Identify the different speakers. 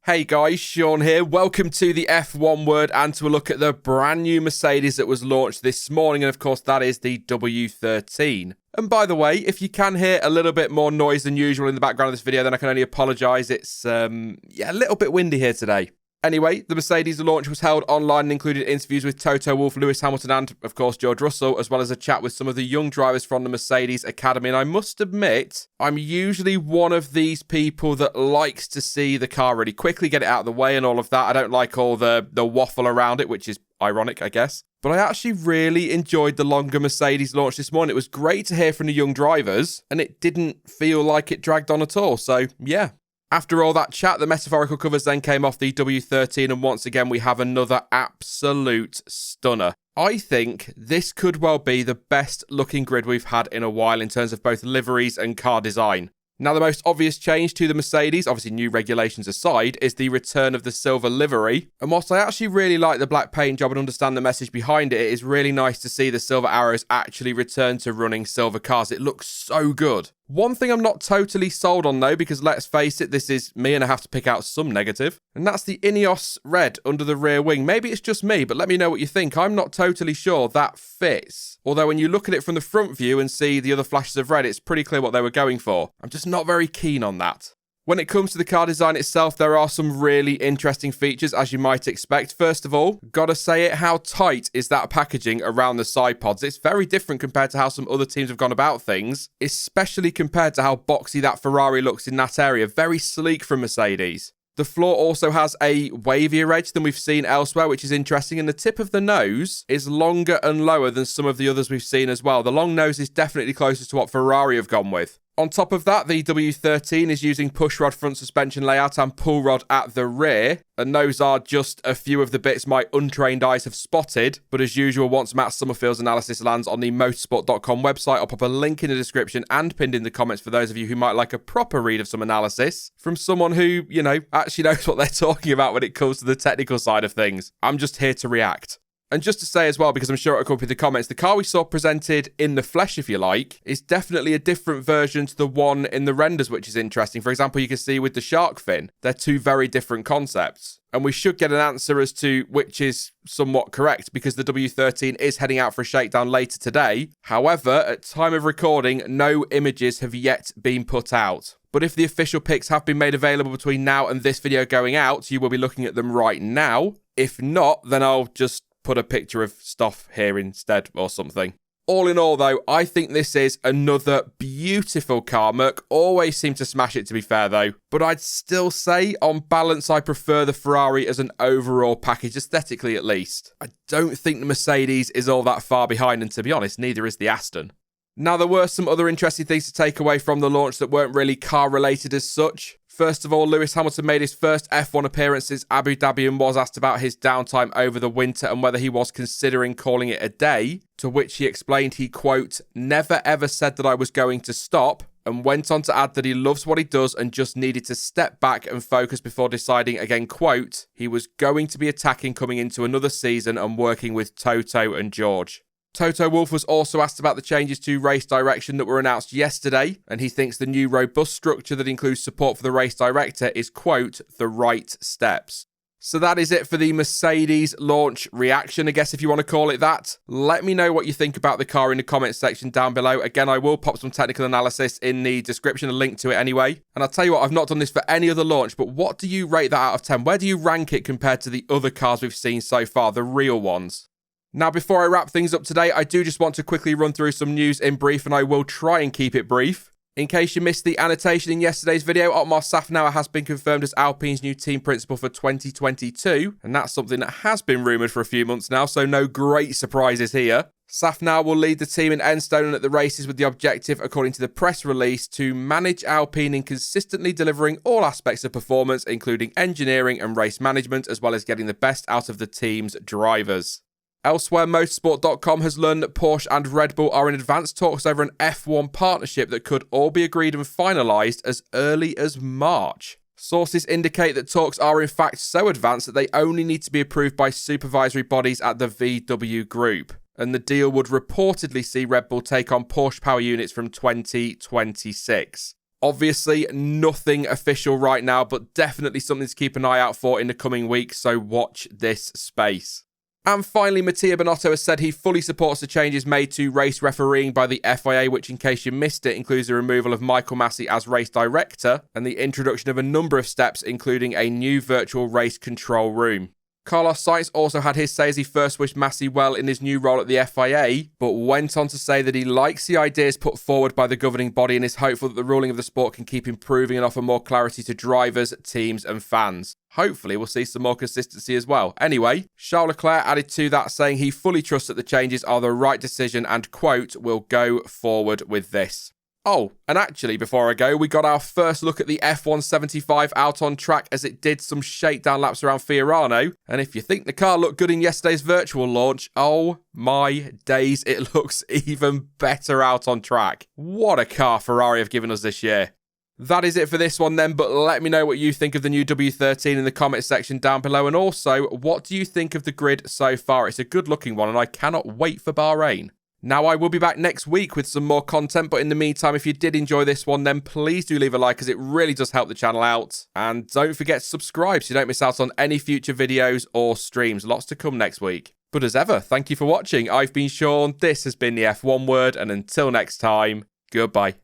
Speaker 1: Hey guys, Sean here. Welcome to the F1 Word and to a look at the brand new Mercedes that was launched this morning. And of course, that is the W13. And by the way, if you can hear a little bit more noise than usual in the background of this video, then I can only apologise. It's, a little bit windy here today. Anyway, the Mercedes launch was held online and included interviews with Toto Wolff, Lewis Hamilton and, of course, George Russell, as well as a chat with some of the young drivers from the Mercedes Academy. And I must admit, I'm usually one of these people that likes to see the car really quickly, get it out of the way and all of that. I don't like all the waffle around it, which is ironic, I guess. But I actually really enjoyed the longer Mercedes launch this morning. It was great to hear from the young drivers, and it didn't feel like it dragged on at all. So, yeah. After all that chat, the metaphorical covers then came off the W13, and once again we have another absolute stunner. I think this could well be the best looking grid we've had in a while in terms of both liveries and car design. Now, the most obvious change to the Mercedes, obviously new regulations aside, is the return of the silver livery. And whilst I actually really like the black paint job and understand the message behind it, it is really nice to see the silver arrows actually return to running silver cars. It looks so good. One thing I'm not totally sold on though, because let's face it, this is me and I have to pick out some negative, and that's the Ineos red under the rear wing. Maybe it's just me, but let me know what you think. I'm not totally sure that fits. Although when you look at it from the front view and see the other flashes of red, it's pretty clear what they were going for. I'm just not very keen on that. When it comes to the car design itself, there are some really interesting features, as you might expect. First of all, gotta say it, how tight is that packaging around the side pods? It's very different compared to how some other teams have gone about things, especially compared to how boxy that Ferrari looks in that area. Very sleek from Mercedes. The floor also has a wavier edge than we've seen elsewhere, which is interesting, and the tip of the nose is longer and lower than some of the others we've seen as well. The long nose is definitely closer to what Ferrari have gone with. On top of that, the W13 is using pushrod front suspension layout and pull rod at the rear, and those are just a few of the bits my untrained eyes have spotted. But as usual, once Matt Summerfield's analysis lands on the motorsport.com website, I'll pop a link in the description and pinned in the comments for those of you who might like a proper read of some analysis from someone who, actually knows what they're talking about when it comes to the technical side of things. I'm just here to react. And just to say as well, because I'm sure it'll come up with the comments, the car we saw presented in the flesh, if you like, is definitely a different version to the one in the renders, which is interesting. For example, you can see with the shark fin, they're two very different concepts. And we should get an answer as to which is somewhat correct, because the W13 is heading out for a shakedown later today. However, at time of recording, no images have yet been put out. But if the official pics have been made available between now and this video going out, you will be looking at them right now. If not, then I'll just put a picture of stuff here instead or something. All in all, though, I think this is another beautiful car. Merc always seem to smash it, to be fair, though. But I'd still say, on balance, I prefer the Ferrari as an overall package, aesthetically at least. I don't think the Mercedes is all that far behind, and to be honest, neither is the Aston. Now, there were some other interesting things to take away from the launch that weren't really car-related as such. First of all, Lewis Hamilton made his first F1 appearance since Abu Dhabi and was asked about his downtime over the winter and whether he was considering calling it a day, to which he explained he, quote, never ever said that I was going to stop, and went on to add that he loves what he does and just needed to step back and focus before deciding, again, quote, he was going to be attacking coming into another season and working with Toto and George. Toto Wolff was also asked about the changes to race direction that were announced yesterday, and he thinks the new robust structure that includes support for the race director is, quote, the right steps. So that is it for the Mercedes launch reaction, I guess, if you want to call it that. Let me know what you think about the car in the comments section down below. Again, I will pop some technical analysis in the description, a link to it anyway. And I'll tell you what, I've not done this for any other launch, but what do you rate that out of 10? Where do you rank it compared to the other cars we've seen so far, the real ones? Now, before I wrap things up today, I do just want to quickly run through some news in brief, and I will try and keep it brief. In case you missed the annotation in yesterday's video, Otmar Szafnauer has been confirmed as Alpine's new team principal for 2022, and that's something that has been rumoured for a few months now, so no great surprises here. Szafnauer will lead the team in Enstone and at the races with the objective, according to the press release, to manage Alpine in consistently delivering all aspects of performance, including engineering and race management, as well as getting the best out of the team's drivers. Elsewhere, Motorsport.com has learned that Porsche and Red Bull are in advanced talks over an F1 partnership that could all be agreed and finalised as early as March. Sources indicate that talks are in fact so advanced that they only need to be approved by supervisory bodies at the VW Group, and the deal would reportedly see Red Bull take on Porsche power units from 2026. Obviously, nothing official right now, but definitely something to keep an eye out for in the coming weeks, so watch this space. And finally, Mattia Binotto has said he fully supports the changes made to race refereeing by the FIA, which, in case you missed it, includes the removal of Michael Massey as race director and the introduction of a number of steps, including a new virtual race control room. Carlos Sainz also had his say as he first wished Massey well in his new role at the FIA, but went on to say that he likes the ideas put forward by the governing body and is hopeful that the ruling of the sport can keep improving and offer more clarity to drivers, teams and fans. Hopefully we'll see some more consistency as well. Anyway, Charles Leclerc added to that, saying he fully trusts that the changes are the right decision and, quote, will go forward with this. Oh, and actually, before I go, we got our first look at the F175 out on track as it did some shakedown laps around Fiorano. And if you think the car looked good in yesterday's virtual launch, oh my days, it looks even better out on track. What a car Ferrari have given us this year. That is it for this one then, but let me know what you think of the new W13 in the comment section down below. And also, what do you think of the grid so far? It's a good looking one and I cannot wait for Bahrain. Now, I will be back next week with some more content, but in the meantime, if you did enjoy this one, then please do leave a like as it really does help the channel out. And don't forget to subscribe so you don't miss out on any future videos or streams. Lots to come next week. But as ever, thank you for watching. I've been Sean, this has been the F1 Word, and until next time, goodbye.